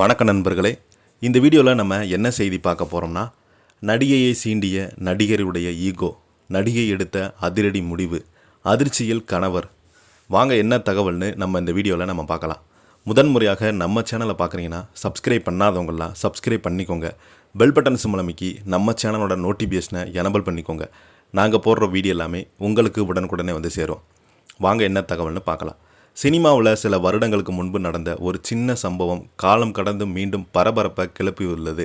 வணக்க நண்பர்களே, இந்த வீடியோவில் நம்ம என்ன செய்தி பார்க்க போகிறோம்னா, நடிகையை சீண்டிய நடிகருடைய ஈகோ, நடிகை எடுத்த அதிரடி முடிவு, அதிர்ச்சியில் கணவர். வாங்க என்ன தகவல்னு நம்ம இந்த வீடியோவில் நம்ம பார்க்கலாம். முதன்முறையாக நம்ம சேனலை பார்க்குறீங்கன்னா சப்ஸ்கிரைப் பண்ணாதவங்களாம் சப்ஸ்கிரைப் பண்ணிக்கோங்க. பெல் பட்டன் சிம்பல் அமைக்கி நம்ம சேனலோட நோட்டிஃபிகேஷனை எனபிள் பண்ணிக்கோங்க. நாங்கள் போடுற வீடியோ எல்லாமே உங்களுக்கு உடனுக்குடனே வந்து சேரும். வாங்க என்ன தகவல்னு பார்க்கலாம். சினிமாவில் சில வருடங்களுக்கு முன்பு நடந்த ஒரு சின்ன சம்பவம் காலம் கடந்து மீண்டும் பரபரப்பை கிளப்பியுள்ளது.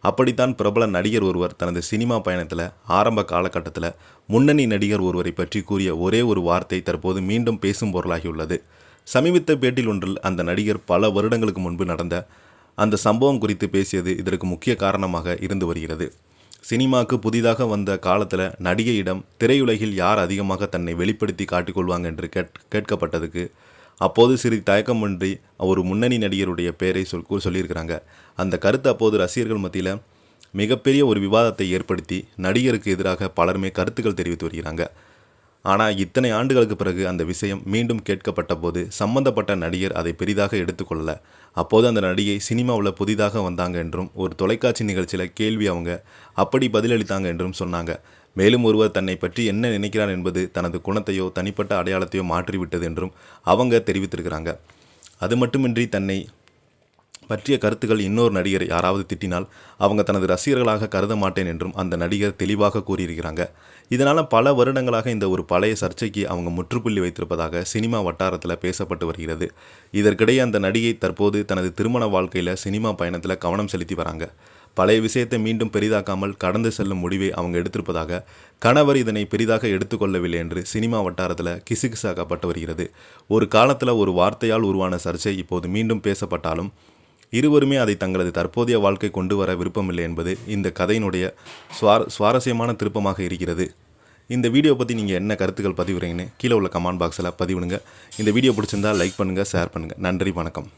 அப்படித்தான் பிரபல நடிகர் ஒருவர் தனது சினிமா பயணத்தில் ஆரம்ப காலகட்டத்தில் முன்னணி நடிகர் ஒருவரை பற்றி கூறிய ஒரே ஒரு வார்த்தை தற்போது மீண்டும் பேசும் பொருளாகியுள்ளது. சமீபத்த பேட்டில் ஒன்றில் அந்த நடிகர் பல வருடங்களுக்கு முன்பு நடந்த அந்த சம்பவம் குறித்து பேசியது இதற்கு முக்கிய காரணமாக இருந்து வருகிறது. சினிமாவுக்கு புதிதாக வந்த காலத்தில் நடிகையிடம் திரையுலகில் யார் அதிகமாக தன்னை வெளிப்படுத்தி காட்டிக்கொள்வாங்க என்று கேட்கப்பட்டதுக்கு அப்போது சிறிது தயக்கமின்றி ஒரு முன்னணி நடிகருடைய பெயரை சொல்லியிருக்கிறாங்க. அந்த கருத்து அப்போது ரசிகர்கள் மத்தியில் மிகப்பெரிய ஒரு விவாதத்தை ஏற்படுத்தி நடிகருக்கு எதிராக பலருமே கருத்துக்கள் தெரிவித்து வருகிறாங்க. ஆனால் இத்தனை ஆண்டுகளுக்கு பிறகு அந்த விஷயம் மீண்டும் கேட்கப்பட்ட போது சம்பந்தப்பட்ட நடிகர் அதை பெரிதாக எடுத்துக்கொள்ளல. அப்போது அந்த நடிகை சினிமாவில் புதிதாக வந்தாங்க என்றும் ஒரு தொலைக்காட்சி நிகழ்ச்சியில் கேள்வி அவங்க அப்படி பதிலளித்தாங்க என்றும் சொன்னாங்க. மேலும் ஒருவர் தன்னை பற்றி என்ன நினைக்கிறார் என்பது தனது குணத்தையோ தனிப்பட்ட அடையாளத்தையோ மாற்றிவிட்டது என்றும் அவங்க தெரிவித்திருக்கிறாங்க. அது மட்டுமின்றி தன்னை பற்றிய கருத்துக்கள் இன்னொரு நடிகர் யாராவது திட்டினால் அவங்க தனது ரசிகர்களாக கருத மாட்டேன் என்றும் அந்த நடிகர் தெளிவாக கூறியிருக்கிறாங்க. இதனால் பல வருடங்களாக இந்த ஒரு பழைய சர்ச்சைக்கு அவங்க முற்றுப்புள்ளி வைத்திருப்பதாக சினிமா வட்டாரத்தில் பேசப்பட்டு வருகிறது. இதற்கிடையே அந்த நடிகை தற்போது தனது திருமண வாழ்க்கையில் சினிமா பயணத்தில் கவனம் செலுத்தி வராங்க. பழைய விஷயத்தை மீண்டும் பெரிதாக்காமல் கடந்து செல்லும் முடிவை அவங்க எடுத்திருப்பதாக, கணவர் இதனை பெரிதாக எடுத்துக்கொள்ளவில்லை என்று சினிமா வட்டாரத்தில் கிசுகிசாக்கப்பட்டு வருகிறது. ஒரு காலத்தில் ஒரு வார்த்தையால் உருவான சர்ச்சை இப்போது மீண்டும் பேசப்பட்டாலும் இருவருமே அதை தங்களது தற்போதைய வாழ்க்கை கொண்டு வர விருப்பமில்லை என்பது இந்த கதையினுடைய சுவாரஸ்யமான திருப்பமாக இருக்கிறது. இந்த வீடியோ பற்றி நீங்கள் என்ன கருத்துக்கள் பதிவுறீங்கன்னு கீழே உள்ள கமெண்ட் பாக்ஸில் பதிவிடுங்க. இந்த வீடியோ பிடிச்சிருந்தால் லைக் பண்ணுங்கள், ஷேர் பண்ணுங்கள். நன்றி, வணக்கம்.